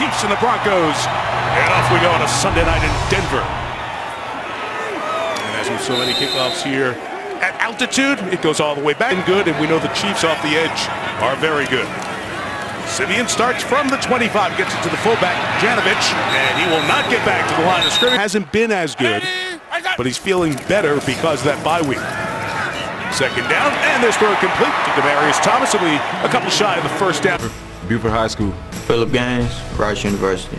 Chiefs and the Broncos. And off we go on a Sunday night in Denver. And as with so many kickoffs here at altitude, it goes all the way back and good, and we know the Chiefs off the edge are very good. Simeon starts from the 25, gets it to the fullback, Janovich, and he will not get back to the line of scrimmage. Hasn't been as good, but he's feeling better because of that bye week. Second down, and this throw complete to Demarius Thomas. Will be a couple shy of the first down. Buford High School. Philip Gaines, Rice University.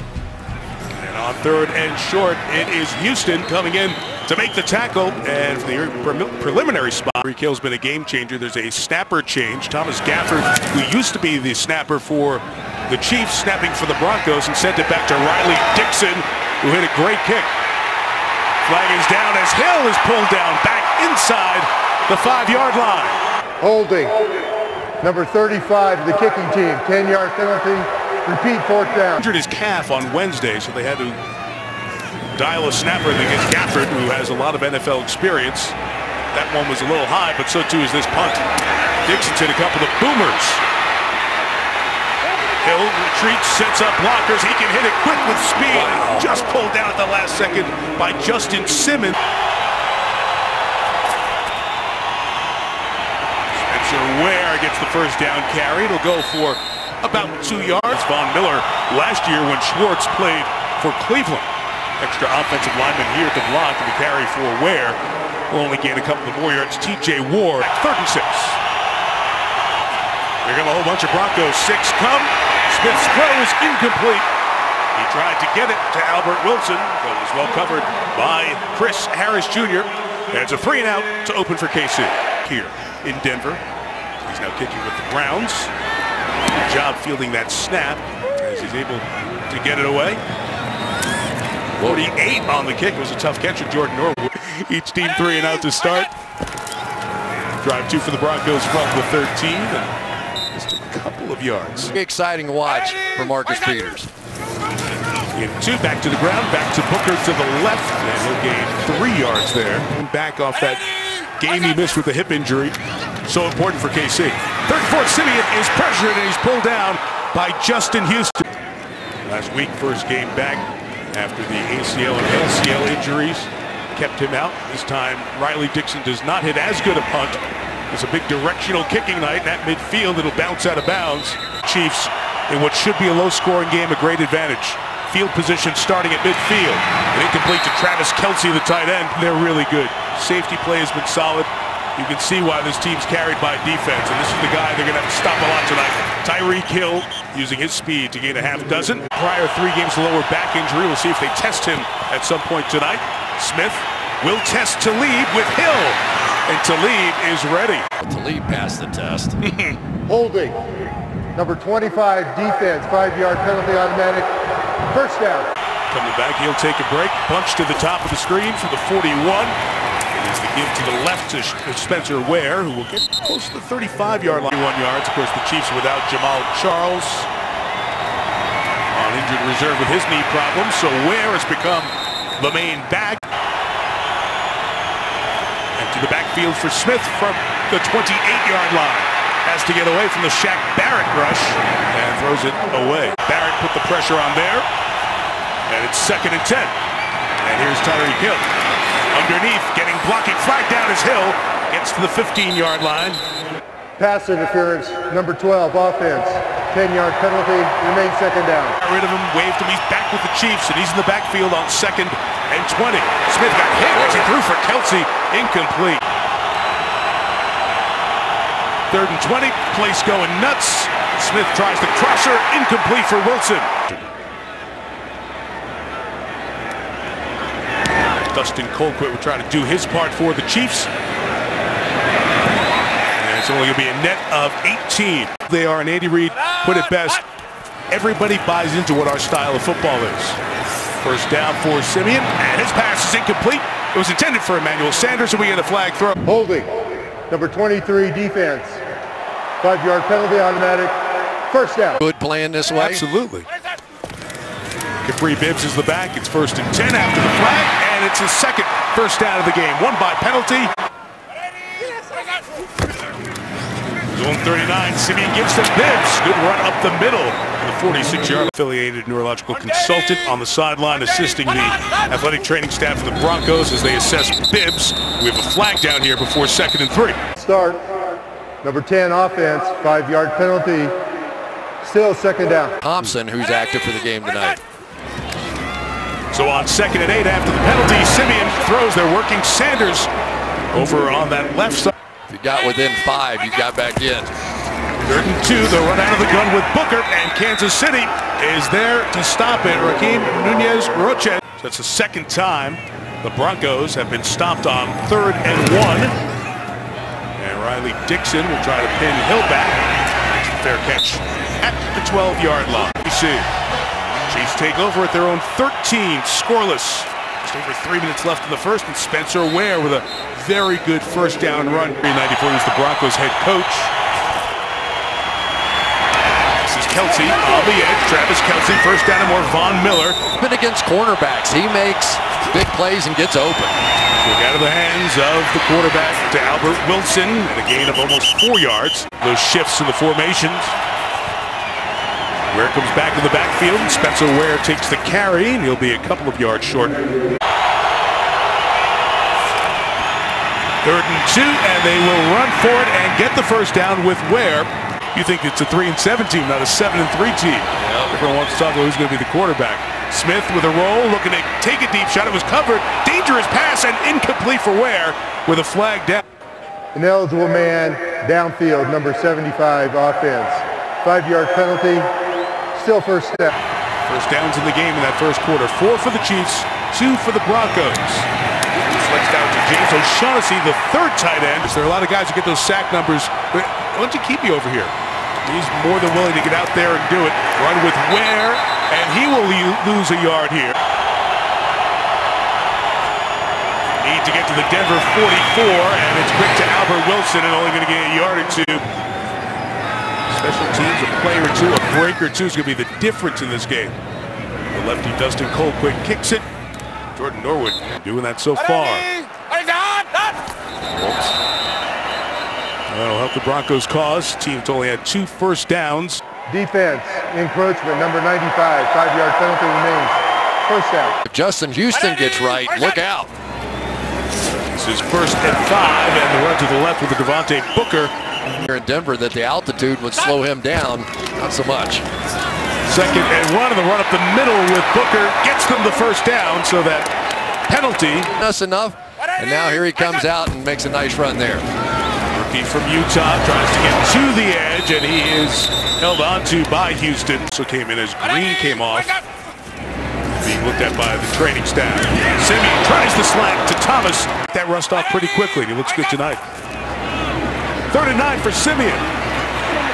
And on third and short, it is Houston coming in to make the tackle, and for the preliminary spot, Tyreek Hill's been a game changer. There's a snapper change. Thomas Gafford, who used to be the snapper for the Chiefs, snapping for the Broncos, and sent it back to Riley Dixon, who hit a great kick. Flag is down as Hill is pulled down back inside the 5-yard line. Holding. Number 35 of the kicking team. 10-yard penalty. Repeat, fourth down. Injured his calf on Wednesday, so they had to dial a snapper against Gafford, who has a lot of NFL experience. That one was a little high, but so too is this punt. Dixon's hit a couple of boomers. Hill retreats, sets up blockers. He can hit it quick with speed. Wow. Just pulled down at the last second by Justin Simmons. Spencer Ware gets the first down carry. It'll go for about 2 yards. Von Miller last year when Schwartz played for Cleveland. Extra offensive lineman here at the block, and the carry for Ware will only gain a couple of more yards. TJ Ward, 3rd and 6. Here come a whole bunch of Broncos. 6 come. Smith's throw is incomplete. He tried to get it to Albert Wilson, but was well covered by Chris Harris Jr. And it's a 3 and out to open for KC here in Denver. He's now kicking with the Browns. Good job fielding that snap as he's able to get it away. 48 on the kick. It was a tough catch of Jordan Norwood. Each team 3 and out to start. Drive 2 for the Broncos from the 13, and just a couple of yards. Exciting to watch for Marcus Peters. In 2, back to the ground, back to Booker to the left, and he'll gain 3 yards there. And back off that game he missed with the hip injury. So important for KC. 3rd and 4, Simeon is pressured, and he's pulled down by Justin Houston. Last week, first game back after the ACL and LCL injuries kept him out. This time, Riley Dixon does not hit as good a punt. It's a big directional kicking night. At midfield, it'll bounce out of bounds. Chiefs, in what should be a low-scoring game, a great advantage. Field position starting at midfield. An incomplete to Travis Kelce, the tight end. They're really good. Safety play has been solid. You can see why this team's carried by defense, and this is the guy they're going to have to stop a lot tonight. Tyreek Hill using his speed to gain a half dozen. Prior 3 games lower back injury. We'll see if they test him at some point tonight. Smith will test Talib with Hill, and Talib is ready. Talib passed the test. Holding. Number 25 defense. 5-yard penalty automatic. First down. Coming back, he'll take a break. Bunch to the top of the screen for the 41. Is the give to the left to Spencer Ware, who will get close to the 35-yard line. 1 yards. Of course, the Chiefs without Jamal Charles on injured reserve with his knee problems. So Ware has become the main back. And to the backfield for Smith from the 28-yard line. Has to get away from the Shaq Barrett rush and throws it away. Barrett put the pressure on there. And it's 2nd and 10. And here's Tyreek Hill. Underneath, getting blocking, flag down as Hill gets to the 15-yard line. Pass interference, number 12, offense. 10-yard penalty, remains 2nd down. Got rid of him, waved him, he's back with the Chiefs, and he's in the backfield on 2nd and 20. Smith got hit as he threw for Kelce, incomplete. 3rd and 20, place going nuts. Smith tries the crosser, incomplete for Wilson. Dustin Colquitt will try to do his part for the Chiefs. And it's only going to be a net of 18. They are, and Andy Reid put it best. Everybody buys into what our style of football is. First down for Simeon, and his pass is incomplete. It was intended for Emmanuel Sanders, and we get a flag throw. Holding. Number 23 defense. 5-yard penalty automatic. First down. Good playing this way. Absolutely. Capri Bibbs is the back. It's 1st and 10 after the flag, and it's his 2nd first down of the game. 1 by penalty. Zone 39, Simeon gives to Bibbs. Good run up the middle. The 46-yard affiliated neurological consultant on the sideline assisting the athletic training staff of the Broncos as they assess Bibbs. We have a flag down here before 2nd and 3. Start. Number 10 offense, 5-yard penalty. Still 2nd down. Thompson, who's active for the game tonight. So on 2nd and 8 after the penalty, Simeon throws. They're working Sanders over on that left side. If you got within 5, you got back in. 3rd and 2, they'll run out of the gun with Booker, and Kansas City is there to stop it. Raheem Nunez-Roches. That's the 2nd time the Broncos have been stopped on 3rd and 1. And Riley Dixon will try to pin Hill back. Makes the fair catch at the 12-yard line. We see Chiefs take over at their own 13, scoreless. Just over 3 minutes left in the first, and Spencer Ware with a very good first down run. 394 is the Broncos head coach. Kelsey on the edge. Travis Kelsey, first down and more. Von Miller. But against cornerbacks, he makes big plays and gets open. Look out of the hands of the quarterback to Albert Wilson, and a gain of almost 4 yards. Those shifts in the formations. Ware comes back to the backfield, and Spencer Ware takes the carry, and he'll be a couple of yards short. 3rd and 2, and they will run for it and get the first down with Ware. You think it's a 3 and 7 team, not a 7 and 3 team. Yep. Everyone wants to talk about who's going to be the quarterback. Smith with a roll, looking to take a deep shot. It was covered. Dangerous pass and incomplete for Ware with a flag down. An eligible man downfield, number 75 offense. 5-yard penalty. Still first down. First downs in the game in that first quarter. 4 for the Chiefs, 2 for the Broncos. Flexed out to James O'Shaughnessy, the 3rd tight end. There are a lot of guys who get those sack numbers. But why don't you keep you over here? He's more than willing to get out there and do it. Run with Ware, and he will lose a yard here. Need to get to the Denver 44, and it's quick to Albert Wilson, and only going to get a yard or 2. Special teams, a play or 2, a break or 2 is going to be the difference in this game. The lefty Dustin Colquitt kicks it. Jordan Norwood doing that so far. That'll help the Broncos' cause. Team's only had 2 first downs. Defense, encroachment, number 95, 5-yard penalty remains. First down. If Justin Houston gets right, look out. This is 1st and 5, and the run to the left with the Devontae Booker. Here in Denver, that the altitude would slow him down, not so much. 2nd and 1, and the run up the middle with Booker gets them the first down, so that penalty. That's enough, and now here he comes out and makes a nice run there. Rookie from Utah tries to get to the edge, and he is held onto by Houston. So came in as Green came off, being looked at by the training staff. Simeon tries the slant to Thomas. That rust off pretty quickly, and he looks good tonight. 3rd and 9 for Simeon.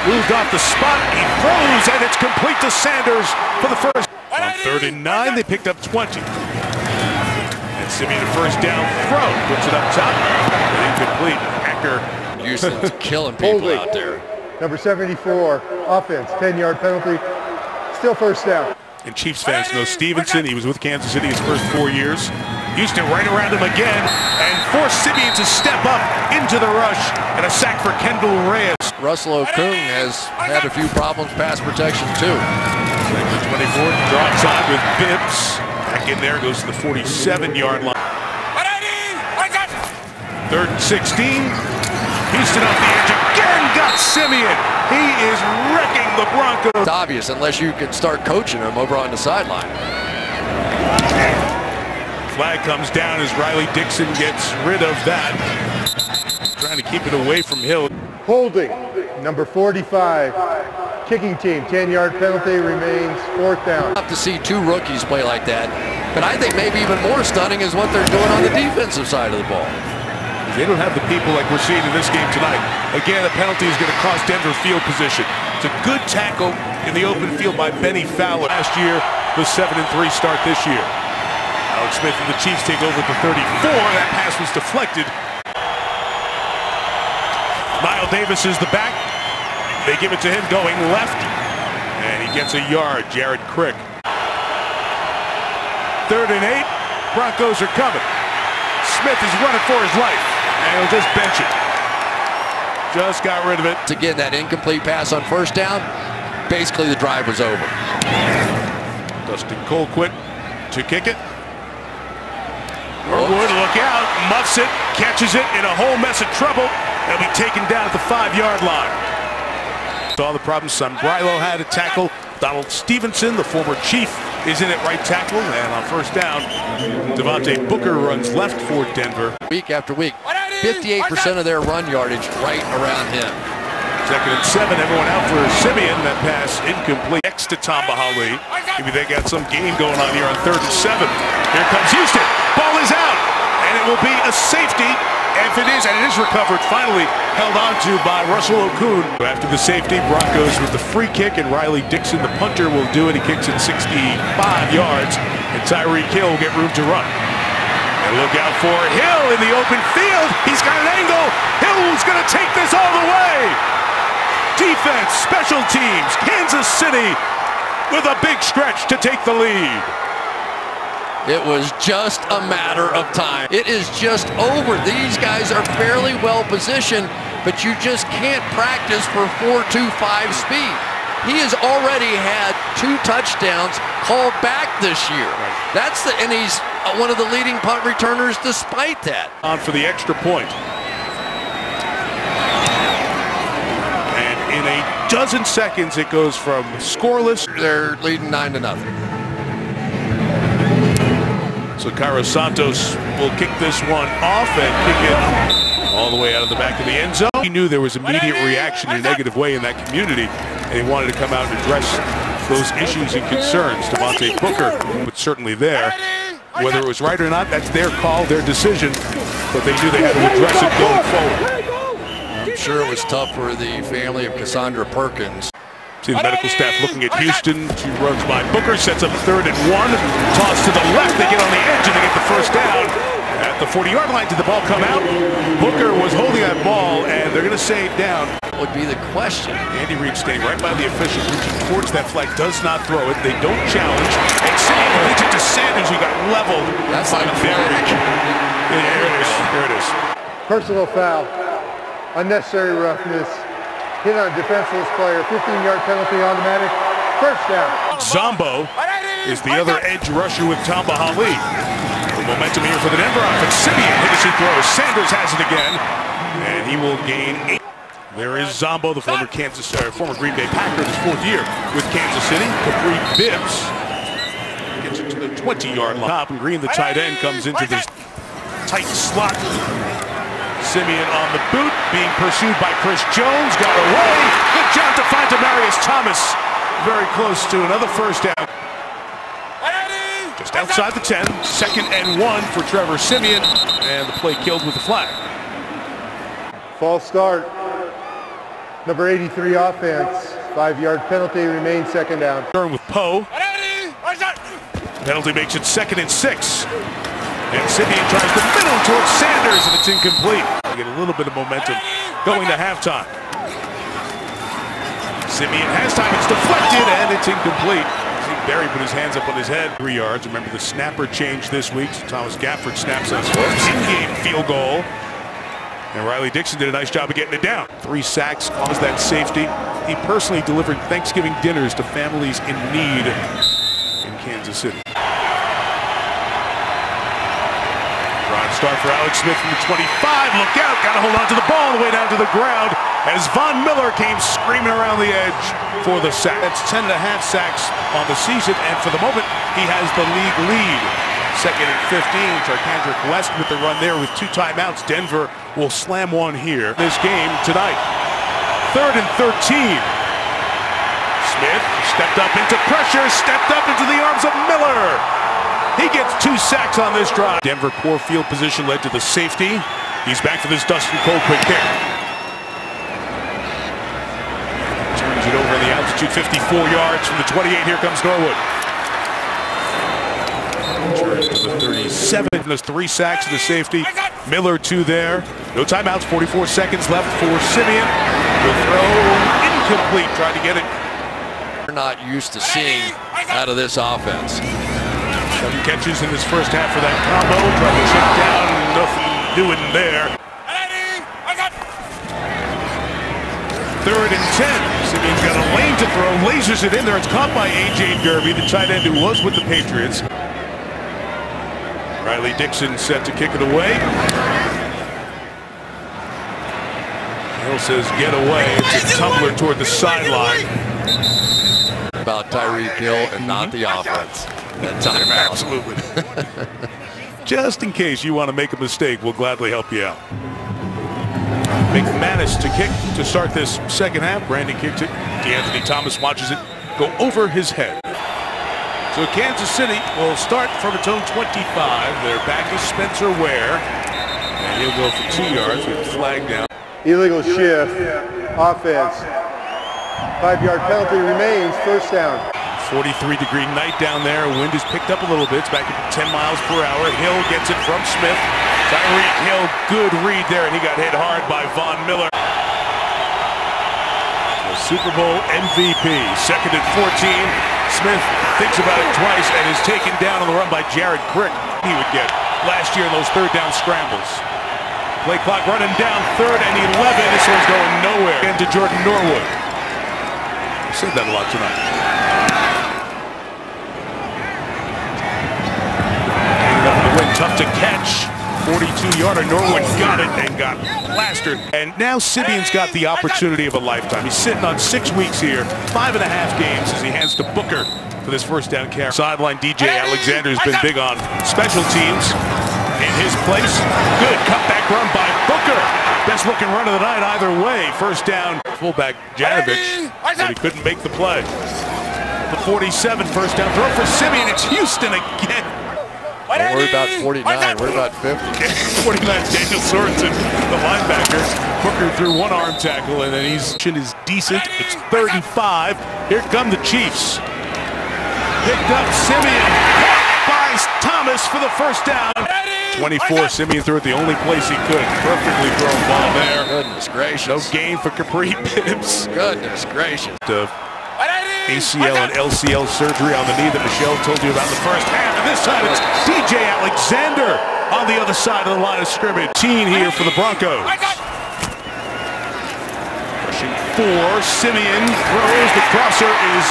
Moved off the spot, he throws, and it's complete to Sanders for the first. On 3rd and 9, they picked up 20. And Simeon, a first down throw, puts it up top, and incomplete. Hacker. Houston's killing people out there. Number 74, offense, 10-yard penalty. Still first down. And Chiefs fans know Stevenson. He was with Kansas City his first 4 years. Houston right around him again and forced Simeon to step up into the rush, and a sack for Kendall Reyes. Russell Okung has had a few problems pass protection too. 24, draw time with Bibbs. Back in there, goes to the 47-yard line. 3rd and 16. Houston off the edge again, got Simeon. He is wrecking the Broncos. It's obvious unless you can start coaching him over on the sideline. Flag comes down as Riley Dixon gets rid of that. Trying to keep it away from Hill. Holding, number 45, kicking team, 10-yard penalty remains, 4th down. Tough to see 2 rookies play like that, but I think maybe even more stunning is what they're doing on the defensive side of the ball. They don't have the people like we're seeing in this game tonight. Again, a penalty is going to cost Denver field position. It's a good tackle in the open field by Benny Fowler. Last year, the 7-3 start this year. Alex Smith and the Chiefs take over at the 34. That pass was deflected. Miles Davis is the back. They give it to him going left, and he gets a yard. Jared Crick. 3rd and 8. Broncos are coming. Smith is running for his life, and he'll just bench it. Just got rid of it. Again, that incomplete pass on first down, basically the drive was over. Dustin Colquitt to kick it. Norwood, look out, muffs it, catches it in a whole mess of trouble. They'll be taken down at the 5-yard line. Saw the problem Sombrilo had to tackle. Donald Stevenson, the former Chief, is in at right tackle. And on first down, Devontae Booker runs left for Denver. Week after week, 58% of their run yardage right around him. 2nd and 7, everyone out for Simeon. That pass incomplete. Next to Tamba Hali. Maybe they got some game going on here on 3rd and 7. Here comes Houston. Ball is out. And it will be a safety. If it is, and it is recovered, finally held on to by Russell Okun. After the safety, Broncos with the free kick, and Riley Dixon, the punter, will do it. He kicks it 65 yards, and Tyreek Hill will get room to run. And look out for Hill in the open field. He's got an angle. Hill's going to take this all the way. Defense, special teams, Kansas City with a big stretch to take the lead. It was just a matter of time. It is just over. These guys are fairly well positioned, but you just can't practice for 4.25 speed. He has already had 2 touchdowns called back this year. And he's one of the leading punt returners despite that. On for the extra point. And in a dozen seconds, it goes from scoreless. They're leading 9-0. So Cairo Santos will kick this one off and kick it all the way out of the back of the end zone. He knew there was immediate reaction in a negative way in that community, and he wanted to come out and address those issues and concerns. Devontae Booker was certainly there. Whether it was right or not, that's their call, their decision, but they knew they had to address it going forward. I'm sure it was tough for the family of Cassandra Perkins. See the medical staff looking at Houston. 2 runs by Booker, sets up 3rd and 1. Toss to the left, they get on the edge and they get the first down. At the 40-yard line, did the ball come out? Booker was holding that ball, and they're going to say it down. Would be the question. Andy Reid standing right by the official, reaching towards that flag, does not throw it. They don't challenge. And Sanders leads it to Sanders, who got leveled. That's like a flag. There it is. There it is. Personal foul. Unnecessary roughness. Hit on a defenseless player. 15-yard penalty, automatic. First down. Zombo is the other edge rusher with Tamba Hali. The momentum here for the Denver offense. Simeon hits and throws. Sanders has it again, and he will gain 8. There is Zombo, the former Green Bay Packer, his 4th year with Kansas City. Capri Bibbs gets it to the 20-yard line. Top, and Green, the tight end, comes into this tight slot. Simeon on the boot, being pursued by Chris Jones, got away. Good job to find Demarius Thomas. Very close to another first down. Just outside the 10, 2nd and 1 for Trevor Simeon, and the play killed with the flag. False start. Number 83 offense. 5-yard penalty, remains 2nd down. Turn with Poe. Penalty makes it 2nd and 6. And Simeon tries the middle towards Sanders, and it's incomplete. We get a little bit of momentum going to halftime. Simeon has time, it's deflected, and it's incomplete. See Barry put his hands up on his head. 3 yards. Remember the snapper changed this week. So Thomas Gafford snaps on his first in-game field goal. And Riley Dixon did a nice job of getting it down. 3 sacks, caused that safety. He personally delivered Thanksgiving dinners to families in need in Kansas City. Start for Alex Smith from the 25. Look out, got to hold on to the ball all the way down to the ground as Von Miller came screaming around the edge for the sack. That's 10.5 sacks on the season, and for the moment, he has the league lead. 2nd and 15. Charkandrick West with the run there with 2 timeouts. Denver will slam one here this game tonight. 3rd and 13. Smith stepped up into pressure, stepped up into the arms of Miller. He gets 2 sacks on this drive. Denver poor field position led to the safety. He's back for this Dustin Colquitt kick. Turns it over in the altitude, 54 yards from the 28. Here comes Norwood. Turns to the 37. There's 3 sacks to the safety. Miller 2 there. No timeouts, 44 seconds left for Simeon. The throw incomplete, trying to get it. We're not used to seeing out of this offense. 7 catches in this first half for that combo. Trying to check down, nothing doing there. 3rd and 10. Simeon's got a lane to throw, lasers it in there. It's caught by A.J. Derby, the tight end who was with the Patriots. Riley Dixon set to kick it away. Hill says get away. It's a tumbler toward the sideline. About Tyreek Hill and not the offense. That timeout. Absolutely. Just in case you want to make a mistake, we'll gladly help you out. McManus to kick to start this second half. Brandon kicks it. DeAnthony Thomas watches it go over his head. So Kansas City will start from its own 25. Their back is Spencer Ware. And he'll go for 2 yards with a flag down. Illegal shift, offense. 5-yard penalty remains, first down. 43-degree night down there. Wind is picked up a little bit. It's back at 10 miles per hour. Hill gets it from Smith. Tyreek Hill, good read there, and he got hit hard by Von Miller. The Super Bowl MVP, 2nd and 14. Smith thinks about it twice and is taken down on the run by Jared Crick. He would get last year in those 3rd down scrambles. Play clock running down, 3rd and 11. This one's going nowhere. And to Jordan Norwood. I said that a lot tonight. Tough to catch. 42-yarder. Norwood got it and got plastered. And now Simeon's got the opportunity of a lifetime. He's sitting on 6 weeks here, 5.5 games as he hands to Booker for this first down carry. Sideline DJ Alexander has been big on special teams. In his place, good cutback run by Booker. Best looking run of the night either way. First down, fullback Janovich, but he couldn't make the play. The 47, first down throw for Simeon. It's Houston again. Don't worry about 49, worry about 50. 49, Daniel Sorensen, the linebacker. Booker threw one arm tackle, and then he's decent. It's 3rd and 5. Here come the Chiefs. Picked up Simeon by Thomas for the first down. 24, Simeon threw it the only place he could. Perfectly thrown ball there. Goodness gracious. No gain for Capri Bibbs. Goodness gracious. ACL and LCL surgery on the knee that Michelle told you about in the first half. And this time it's DJ Alexander on the other side of the line of scrimmage. Here for the Broncos. Rushing 4, Simeon throws. The crosser is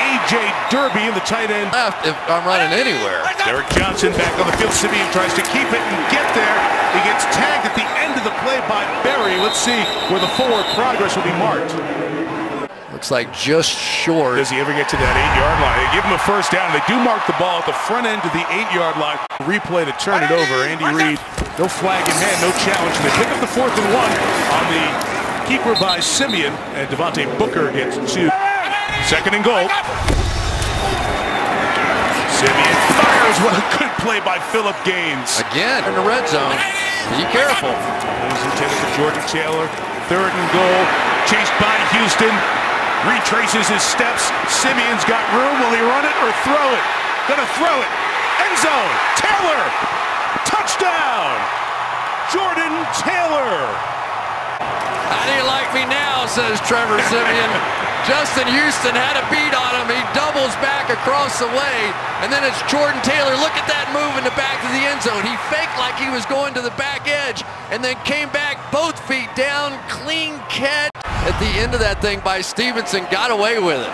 A.J. Derby, and the tight end. If I'm running anywhere. Derek Johnson back on the field. Simeon tries to keep it and get there. He gets tagged at the end of the play by Berry. Let's see where the forward progress will be marked. Looks like just short. Does he ever get to that 8-yard line? They give him a first down. They do mark the ball at the front end of the 8-yard line. Replay to turn it over. Andy Reid, no flag in hand, no challenge. They pick up the 4th and 1 on the keeper by Simeon, and Devontae Booker gets 2. 2nd and goal. Simeon fires. What a good play by Phillip Gaines. Again in the red zone. Be careful. That was intended for Jordan Taylor. 3rd and goal. Chased by Houston. Retraces his steps. Simeon's got room. Will he run it or throw it? Gonna throw it. End zone. Taylor. Touchdown. Jordan Taylor. How do you like me now, says Trevor Simeon. Justin Houston had a beat on him. He doubles back across the way. And then it's Jordan Taylor. Look at that move in the back of the end zone. He faked like he was going to the back edge and then came back both feet down. Clean catch at the end of that thing by Stevenson. Got away with it.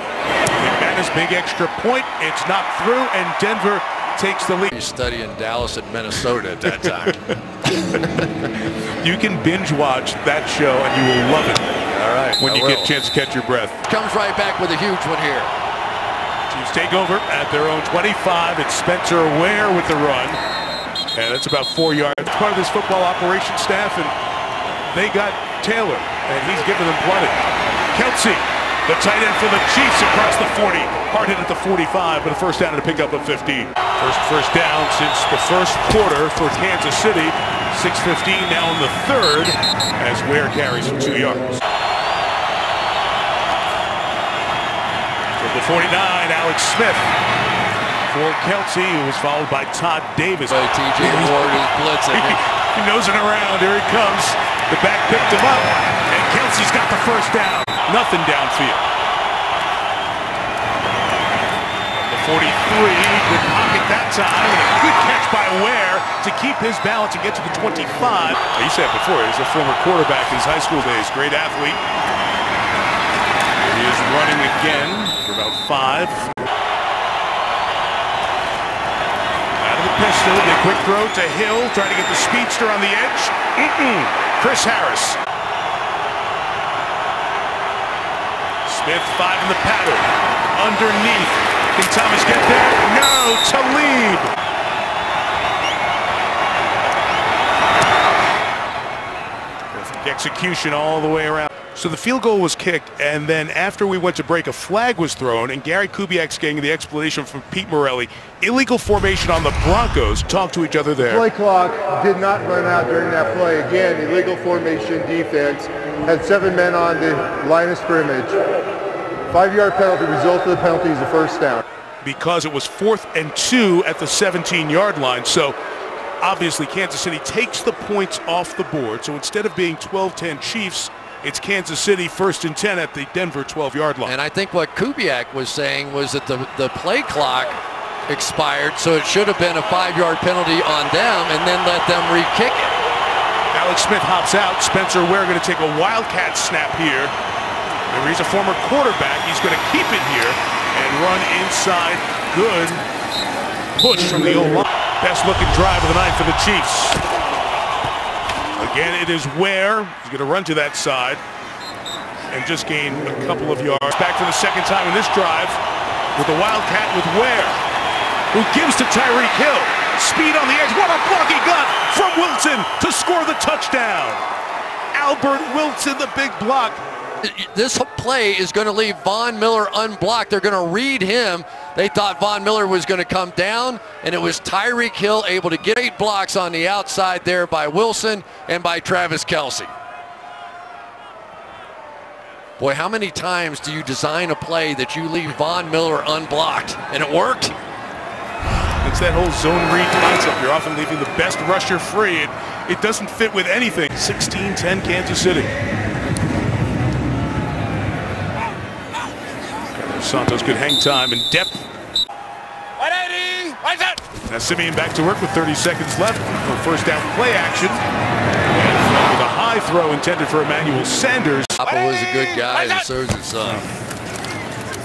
McManus, big extra point. It's not through, and Denver takes the lead. He's studying Dallas and Minnesota at that time. You can binge watch that show and you will love it. All right. When you get a chance to catch your breath. Comes right back with a huge one here. Chiefs take over at their own 25. It's Spencer Ware with the run. And that's about 4 yards. Part of this football operations staff, and they got Taylor, and he's giving them plenty. Kelsey, the tight end for the Chiefs, across the 40. Hard hit at the 45, but a first down and a pickup of 50. First down since the first quarter for Kansas City. 6:15 now in the 3rd as Ware carries for 2 yards. From the 49, Alex Smith for Kelsey, who was followed by Todd Davis. T.J. Ward is blitzing. He nosing around. Here he comes. The back picked him up, and Kelsey's got the first down. Nothing downfield. From the 43, good pocket that time, and a good catch by Ware to keep his balance and get to the 25. He said before, he's a former quarterback in his high school days. Great athlete. He is running again for about 5. Out of the pistol, the quick throw to Hill, trying to get the speedster on the edge. Chris Harris. Smith 5 in the paddle. Underneath. Can Thomas get there? No, Talib. Perfect execution all the way around. So the field goal was kicked, and then after we went to break, a flag was thrown, and Gary Kubiak's getting the explanation from Pete Morelli. Illegal formation on the Broncos. Talk to each other there. Play clock did not run out during that play. Again, illegal formation defense. Had 7 men on the line of scrimmage. 5-yard penalty. Result of the penalty is a first down. Because it was 4th and 2 at the 17-yard line. So obviously Kansas City takes the points off the board. So instead of being 12-10 Chiefs, it's Kansas City 1st and 10 at the Denver 12-yard line. And I think what Kubiak was saying was that the play clock expired, so it should have been a 5-yard penalty on them and then let them re-kick it. Alex Smith hops out. Spencer Ware going to take a wildcat snap here. Remember, he's a former quarterback. He's going to keep it here and run inside. Good push from the O-line. Best looking drive of the night for the Chiefs. Again, it is Ware. He's going to run to that side and just gain a couple of yards. Back for the second time in this drive with the wildcat with Ware, who gives to Tyreek Hill. Speed on the edge. What a block he got from Wilson to score the touchdown. Albert Wilson, the big block. This play is going to leave Von Miller unblocked. They're going to read him. They thought Von Miller was going to come down, and it was Tyreek Hill able to get 8 blocks on the outside there by Wilson and by Travis Kelce. Boy, how many times do you design a play that you leave Von Miller unblocked? And it worked. It's that whole zone read concept. You're often leaving the best rusher free. It doesn't fit with anything. 16-10 Kansas City. Santos good hang time and depth. Now Simeon back to work with 30 seconds left for first down play action. And with a high throw intended for Emmanuel Sanders. Papa was a good guy, and so is his son.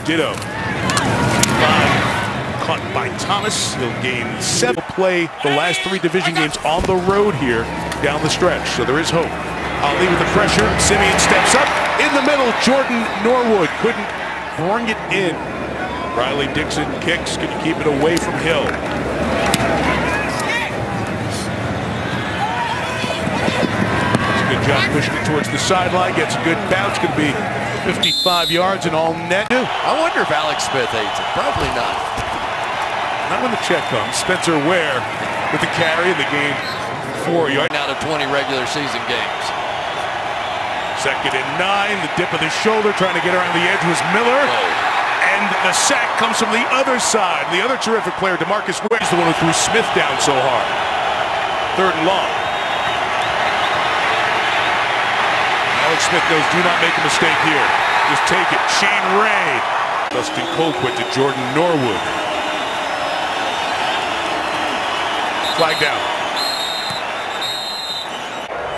Ditto. 5 caught by Thomas. He'll gain 7. Play the last 3 division games on the road here down the stretch. So there is hope. Ali with the pressure. Simeon steps up in the middle. Jordan Norwood couldn't bring it in. Riley Dixon kicks. Can you keep it away from Hill? Does a good job pushing it towards the sideline. Gets a good bounce. Going to be 55 yards and all net. I wonder if Alex Smith hates it. Probably not. Not when the check comes. Spencer Ware with the carry in the game. 4 yards. Out of 20 regular season games. 2nd and 9. The dip of the shoulder trying to get around the edge was Miller. And the sack comes from the other side. The other terrific player, DeMarcus Ware, is the one who threw Smith down so hard. 3rd and long. Alex Smith knows do not make a mistake here. Just take it. Shane Ray. Dustin Colquitt to Jordan Norwood. Flag down.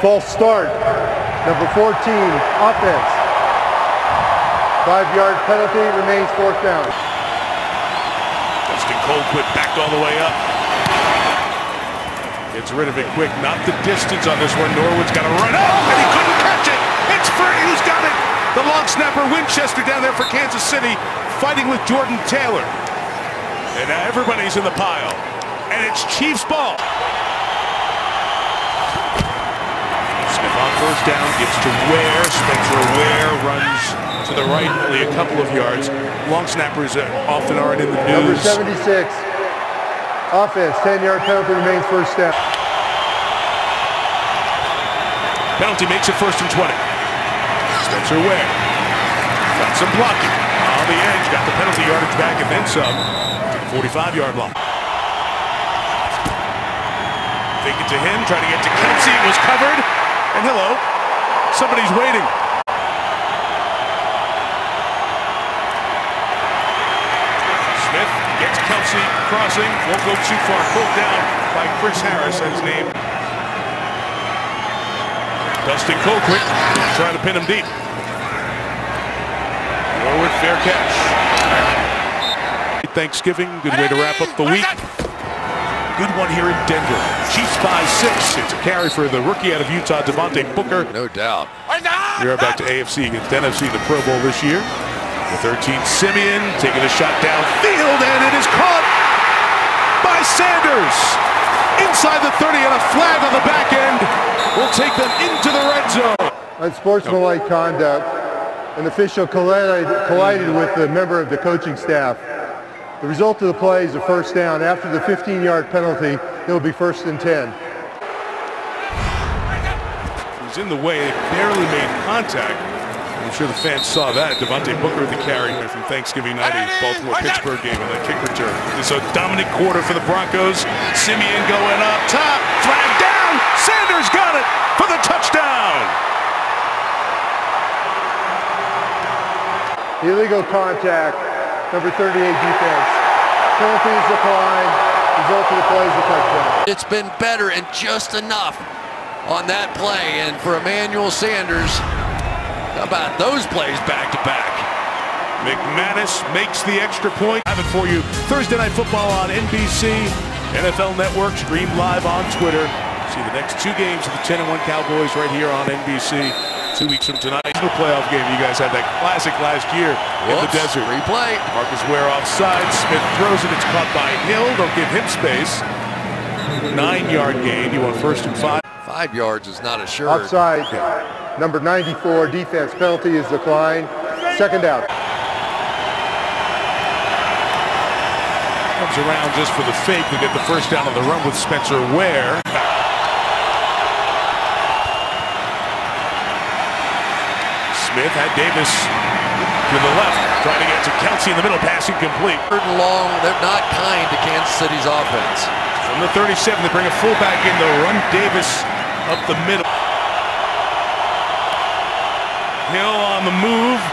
False start. Number 14, offense. 5-yard penalty, remains 4th down. Dustin Colquitt backed all the way up. Gets rid of it quick. Not the distance on this one. Norwood's got to run up, and he couldn't catch it. It's free. Who's got it? The long snapper Winchester down there for Kansas City, fighting with Jordan Taylor. And now everybody's in the pile. And it's Chiefs ball. Smith on first down, gets to Ware. Spencer Ware runs to the right, only a couple of yards. Long snappers often aren't in the news. Number 76, offense, 10-yard penalty, remains 1st down. Penalty makes it 1st and 20. Spencer Ware got some blocking on the edge, got the penalty yardage back and then some. 45-yard line. Fake it to him, trying to get to Kelce. It was covered. And hello, somebody's waiting. Smith gets Kelce crossing. Won't go too far. Pulled down by Chris Harris. That's his name. Dustin Colquitt trying to pin him deep. fair catch. Thanksgiving, good way to wrap up the week. Good one here in Denver. Chiefs by 6. It's a carry for the rookie out of Utah, Devontae Booker. No doubt. We are back to AFC against NFC in the Pro Bowl this year. The 13th, Simeon taking a shot downfield, and it is caught by Sanders. Inside the 30, and a flag on the back end will take them into the red zone. Unsportsmanlike conduct. An official collided with a member of the coaching staff. The result of the play is a first down. After the 15-yard penalty, it will be 1st and 10. He was in the way, barely made contact. I'm sure the fans saw that. Devontae Booker with the carry from Thanksgiving night, a Baltimore-Pittsburgh game on that kick return. It's a dominant quarter for the Broncos. Simeon going up top, flag down. Sanders got it for the touchdown. Illegal contact. Number 38 defense. Penalty is declined. Result of the play is a touchdown. It's been better and just enough on that play. And for Emmanuel Sanders, how about those plays back to back? McManus makes the extra point. I have it for you. Thursday Night Football on NBC, NFL Network, streamed live on Twitter. See the next 2 games of the 10-1 Cowboys right here on NBC. 2 weeks from tonight. The playoff game. You guys had that classic last year in the desert. Replay. Marcus Ware offside. Smith throws it. It's caught by Hill. Don't give him space. 9-yard gain. You want 1st and 5. 5 yards is not assured. Offside. Number 94 defense. Penalty is declined. 2nd down. Comes around just for the fake to get the 1st down on the run with Spencer Ware. Smith had Davis to the left, trying to get to Kelsey in the middle, passing complete. 3rd and long, they're not kind to Kansas City's offense. From the 37, they bring a fullback in to run Davis up the middle. Hill on the move.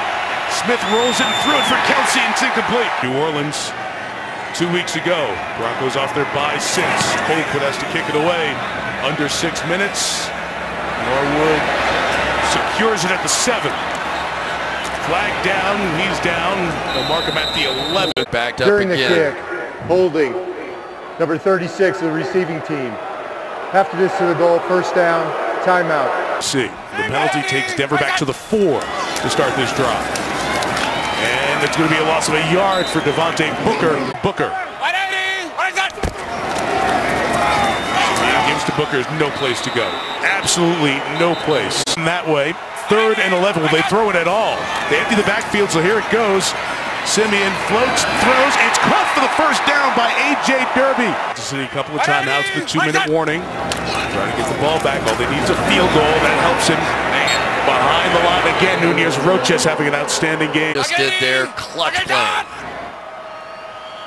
Smith rolls it and threw it for Kelsey, and it's incomplete. New Orleans 2 weeks ago. Broncos off their bye since. Colquitt has to kick it away. Under 6 minutes. Norwood secures it at the 7. Flag down, he's down. They'll mark him at the 11. Backed up During again. the kick, holding. Number 36 of the receiving team. After this to the goal, 1st down, timeout. See, the penalty takes Denver back to the 4 to start this drive. And it's going to be a loss of a yard for Devontae Booker. Gives to Booker, no place to go. Absolutely no place. In that way, 3rd and 11. Will they throw it at all? They empty the backfield, so here it goes. Simeon floats, throws. It's caught for the 1st down by A.J. Derby. A couple of timeouts with 2-minute warning. Trying to get the ball back. All they need is a field goal. That helps him. Man, behind the line again. Nunez Roches having an outstanding game. Just did their clutch play.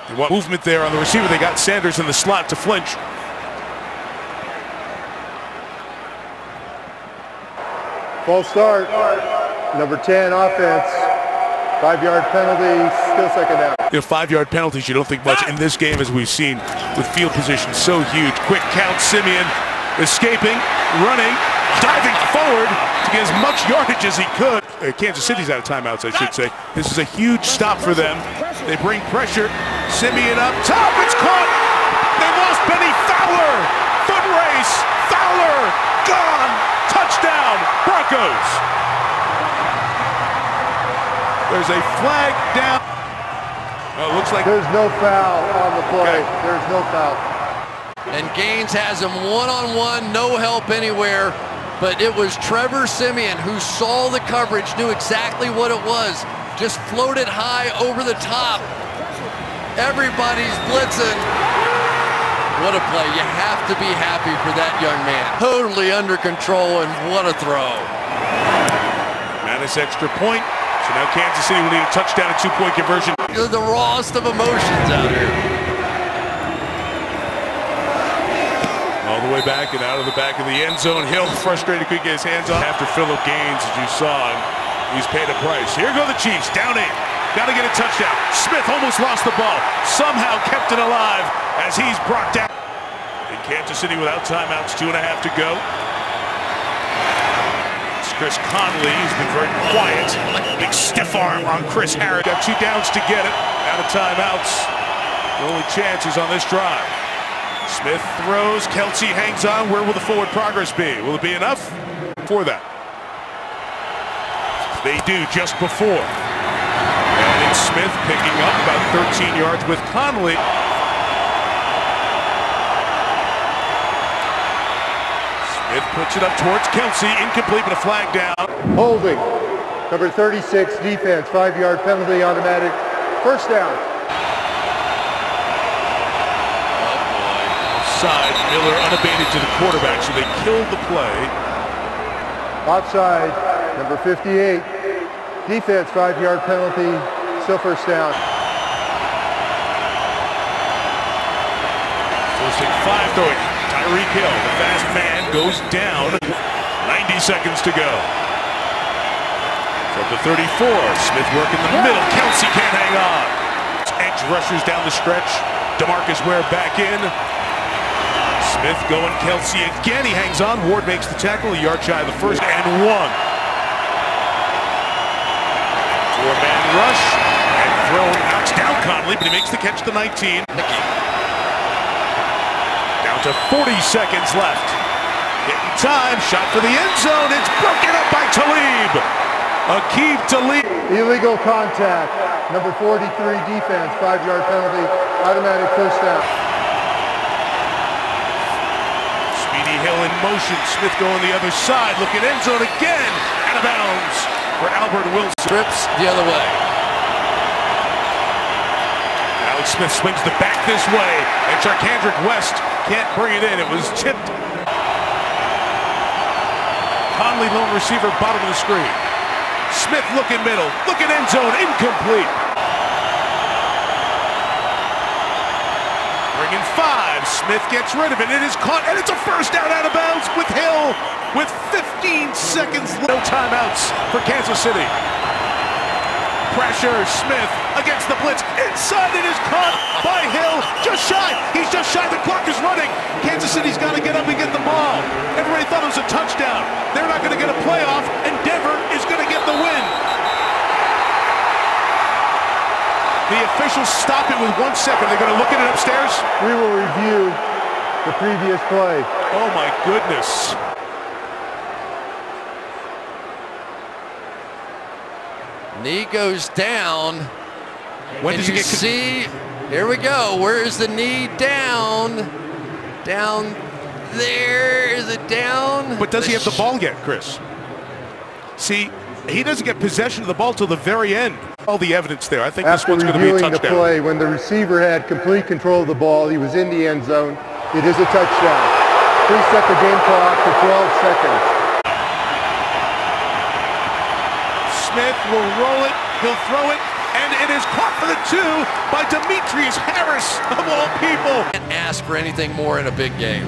They want movement there on the receiver. They got Sanders in the slot to flinch. False start. Number 10 offense. 5-yard penalty, still 2nd down. 5-yard penalties, you don't think much in this game, as we've seen with field position so huge. Quick count, Simeon escaping, running, diving forward to get as much yardage as he could. Kansas City's out of timeouts, I should say. This is a huge stop for them. They bring pressure. Simeon up top, it's caught. They lost Benny Fowler. Foot race, Fowler, gone. Touchdown, Broncos. There's a flag down. Oh, it looks like there's no foul on the play. Okay. There's no foul. And Gaines has him one-on-one, no help anywhere. But it was Trevor Simeon who saw the coverage, knew exactly what it was. Just floated high over the top. Everybody's blitzing. What a play. You have to be happy for that young man. Totally under control, and what a throw. Manus extra point. So now Kansas City will need a touchdown and 2-point conversion. The rawest of emotions out here. All the way back and out of the back of the end zone. Hill frustrated, couldn't get his hands on. After Phillip Gaines, as you saw, he's paid a price. Here go the Chiefs, down 8. Got to get a touchdown. Smith almost lost the ball. Somehow kept it alive as he's brought down. In Kansas City without timeouts, 2.5 to go. Chris Conley has been very quiet. Big stiff arm on Chris Harris. Got 2 downs to get it. Out of timeouts. The only chances on this drive. Smith throws. Kelsey hangs on. Where will the forward progress be? Will it be enough for that? They do just before. And it's Smith picking up about 13 yards with Conley. Smith puts it up towards Kelsey. Incomplete, but a flag down. Holding. Number 36, defense, 5-yard penalty, automatic. First down. Offside. Miller unabated to the quarterback, so they killed the play. Offside. Number 58, defense, 5-yard penalty, still first down. First and 5 throwing. Tyreek Hill, the fast man, goes down. 90 seconds to go. From the 34, Smith working the middle. Kelsey can't hang on. Edge rushers down the stretch. DeMarcus Ware back in. Smith going Kelsey again. He hangs on. Ward makes the tackle. A yard shy of the first and 1. 4-man rush and thrown. Knocks down Conley, but he makes the catch to 19. Down to 40 seconds left. Getting time. Shot for the end zone. It's broken up by Talib. Aqib Talib. Illegal contact. Number 43, defense, 5-yard penalty, automatic first down. Speedy Hill in motion. Smith going the other side. Looking end zone again. Out of bounds for Albert Wilson. Trips the other way. Alex Smith swings the back this way. And Charkandrick West can't bring it in. It was tipped. Conley lone receiver, bottom of the screen. Smith looking middle. Looking end zone. Incomplete. Bringing 5. Smith gets rid of it. It is caught, and it's a first down out of bounds with Hill with 15 seconds. No timeouts for Kansas City. Pressure. Smith against the blitz. Inside, it is caught by Hill. Just shy. He's just shy. The clock is running. Kansas City's got to get up and get the ball. Everybody thought it was a touchdown. They're not going to get a playoff, and Denver is going to get the win. The officials stop it with 1 second. They're going to look at it upstairs. We will review the previous play. Oh my goodness. Knee goes down. When does he get? See, here we go. Where is the knee down? Down there. Is it down? But does he have the ball yet, Chris? See, he doesn't get possession of the ball till the very end. All the evidence there. I think this one's going to be a touchdown. After reviewing the play, when the receiver had complete control of the ball, he was in the end zone. It is a touchdown. Please set the game clock for 12 seconds. Smith will roll it. He'll throw it. And it is caught for the 2 by Demetrius Harris, of all people. Can't ask for anything more in a big game.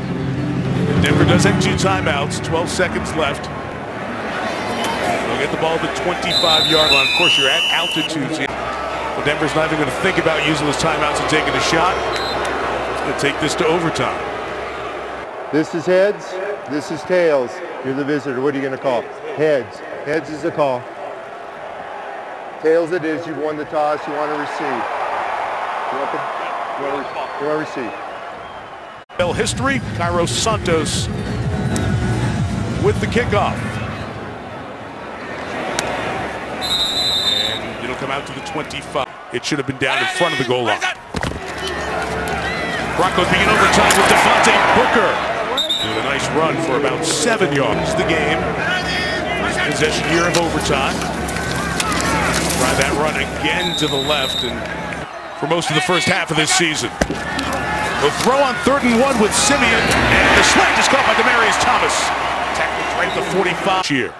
Denver does have 2 timeouts. 12 seconds left. They'll get the ball at the 25-yard line. Of course, you're at altitudes here. Well, Denver's not even going to think about using those timeouts and taking a shot. It's going to take this to overtime. This is heads. This is tails. You're the visitor. What are you going to call? Heads. Heads is a call. Tails it is. You won the toss. You want to receive. You want to receive. History, Cairo Santos with the kickoff. And it'll come out to the 25. It should have been down in front of the goal line. Broncos begin overtime with Devontae Booker with a nice run for about 7 yards. The game. First possession here of overtime. Try that run again to the left and for most of the first half of this season. They'll throw on 3rd and 1 with Simeon, and the slant is caught by Demaryius Thomas. Tackled right at the 45 here.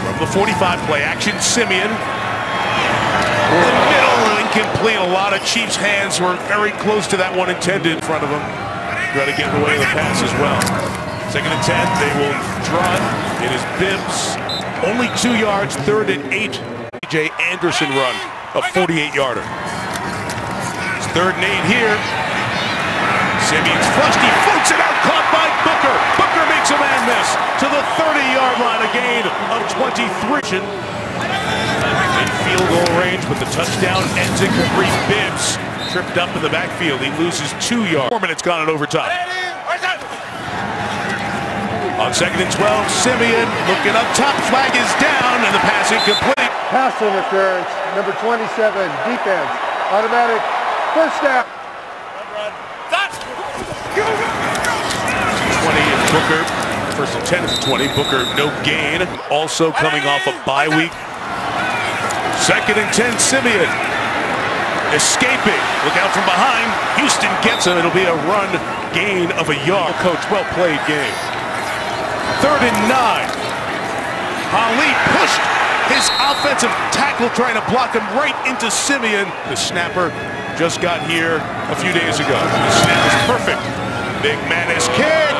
From the 45 play action, Simeon. The middle, incomplete. A lot of Chiefs' hands were very close to that one intended in front of him. Try to get in the way of the pass as well. 2nd and 10, they will draw it. It is Bibbs. Only 2 yards, 3rd and 8. A.J. Anderson run, a 48-yarder. It's 3rd and 8 here. Simeon's flushed, he floats it out, caught by Booker. Booker makes a man miss to the 30-yard line, a gain of 23. In field goal range, but the touchdown ends it. Capri Bibbs tripped up in the backfield. He loses 2 yards. 4 minutes gone and overtime. On 2nd and 12, Simeon looking up top, flag is down, and the pass incomplete. Pass interference, number 27, defense, automatic, first down. 20 and Booker, first and 10 is 20. Booker no gain, also coming off a bye week. 2nd and 10, Simeon escaping. Look out from behind. Houston gets him. It'll be a run gain of a yard. Coach, well played game. 3rd and 9. Ali pushed his offensive tackle trying to block him right into Simeon. The snapper just got here a few days ago. The snap is perfect. Big Manis kick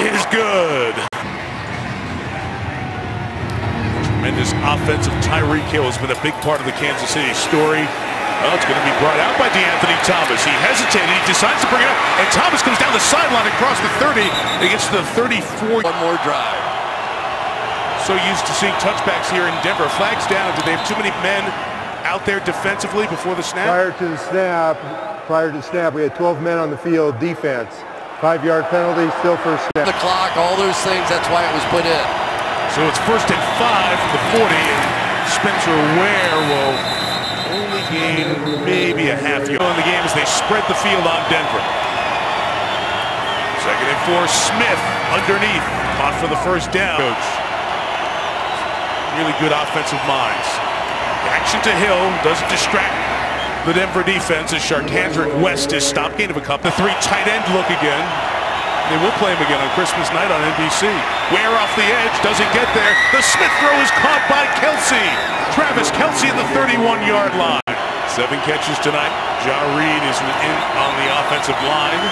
is good. Tremendous offensive Tyreek Hill has been a big part of the Kansas City story. Well, it's going to be brought out by DeAnthony Thomas. He hesitated. He decides to bring it up. And Thomas comes down the sideline across the 30. He gets to the 34. One more drive. So used to seeing touchbacks here in Denver. Flags down. Did they have too many men out there defensively before the snap? Prior to the snap, we had 12 men on the field, defense. 5-yard penalty, still first snap. The clock, all those things, that's why it was put in. So it's 1st and 5 from the 40. And Spencer Ware will only gain maybe a half yard in the game as they spread the field on Denver. 2nd and 4, Smith underneath, caught for the first down. Coach, really good offensive minds. Action to Hill, doesn't distract the Denver defense as Charkandrick West is stopped. Gain of a cup. The 3 tight end look again. They will play him again on Christmas night on NBC. Ware off the edge, doesn't get there. The Smith throw is caught by Kelsey. Travis Kelsey at the 31-yard line. 7 catches tonight. Ja Reed is in on the offensive line.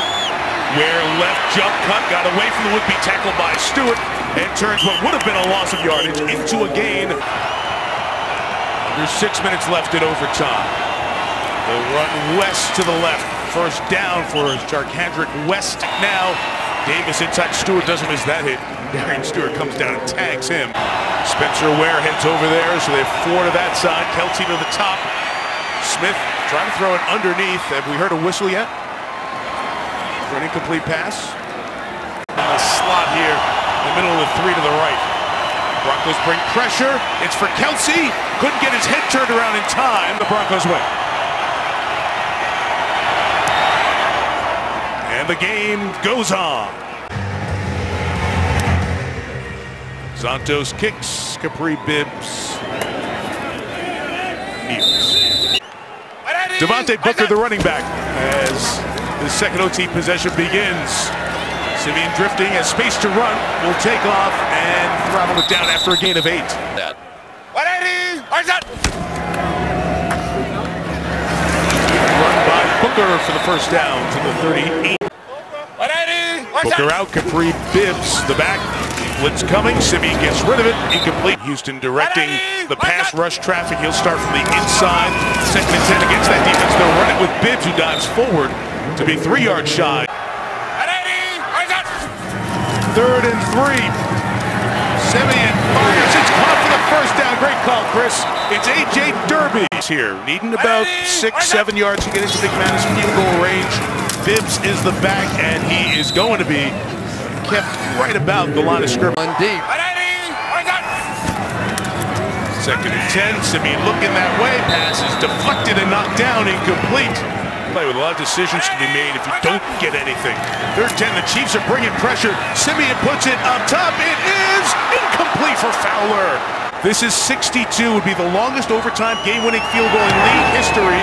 Ware left jump cut, got away from the would-be tackle by Stewart, and turns what would have been a loss of yardage into a gain. There's 6 minutes left in overtime. They'll run west to the left. First down for Charkandrick West. Now Davis inside. Stewart doesn't miss that hit. Darian Stewart comes down and tags him. Spencer Ware heads over there, so they have 4 to that side. Kelty to the top. Smith trying to throw it underneath. Have we heard a whistle yet? For an incomplete pass. A slot here in the middle of the 3 to the right. Broncos bring pressure. It's for Kelsey. Couldn't get his head turned around in time. The Broncos win. And the game goes on. Santos kicks. Capri Bibbs kneels. Devontae Booker, the running back, as the second OT possession begins. Simeon drifting, has space to run, will take off and throttle it down after a gain of 8. That. Run by Booker for the first down to the 38. Booker out, Capri Bibbs, the back. Blitz coming, Simeon gets rid of it, incomplete. Houston directing the pass rush traffic. He'll start from the inside. 2nd and 10 against that defense. They'll run it with Bibbs, who dives forward to be 3 yards shy. 3rd and 3. Simeon fires. It's caught for the first down. Great call, Chris. It's A.J. Derby here, needing about 6-7 yards to get into McManus field goal range. Bibbs is the back, and he is going to be kept right about the line of scrimmage. One deep. 2nd and 10. Simeon looking that way. Pass is deflected and knocked down, incomplete. Play with a lot of decisions to be made if you don't get anything. 3rd and 10. The Chiefs are bringing pressure. Simeon puts it up top. It is incomplete for Fowler. This is 62. Would be the longest overtime game-winning field goal in league history.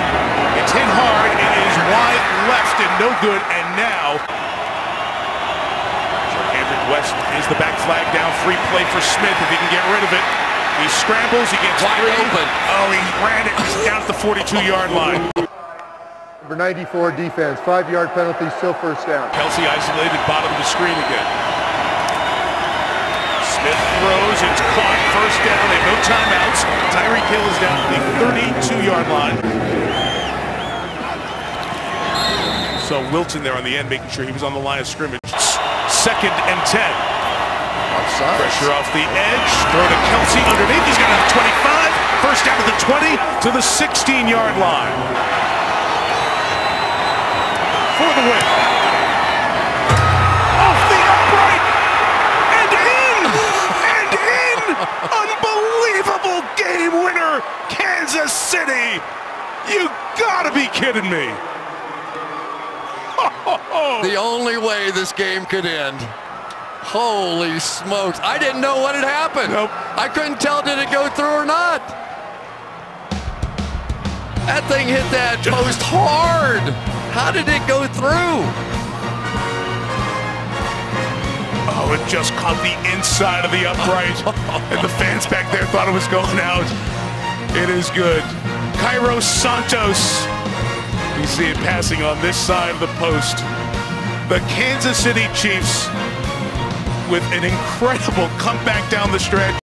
It's hit hard. It is wide left and no good. And now Charkandrick West is the back flag down. Free play for Smith if he can get rid of it. He scrambles. He gets wide open. Oh, he ran it. He's down at the 42-yard line. Number 94 defense, 5-yard penalty, still first down. Kelsey isolated, bottom of the screen again. Smith throws, it's caught, first down. They have no timeouts. Tyreek Hill is down to the 32-yard line. So Wilton there on the end, making sure he was on the line of scrimmage. 2nd and 10. Offside. Pressure off the edge. Throw to Kelsey underneath. He's got a 25. First down to the 20 to the 16-yard line. For the win. Off the upright. And in. And in. Unbelievable game winner. Kansas City. You gotta be kidding me. The only way this game could end. Holy smokes. I didn't know what had happened. Nope. I couldn't tell did it go through or not. That thing hit that post hard. How did it go through? Oh, it just caught the inside of the upright. And the fans back there thought it was going out. It is good. Cairo Santos. You see it passing on this side of the post. The Kansas City Chiefs with an incredible comeback down the stretch.